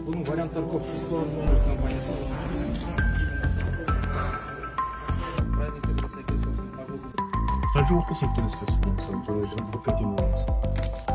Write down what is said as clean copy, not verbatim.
Bunun variantları kopyası var. Bunun kampanyası var. А чего посылки не стесняются? То есть, по каким образом?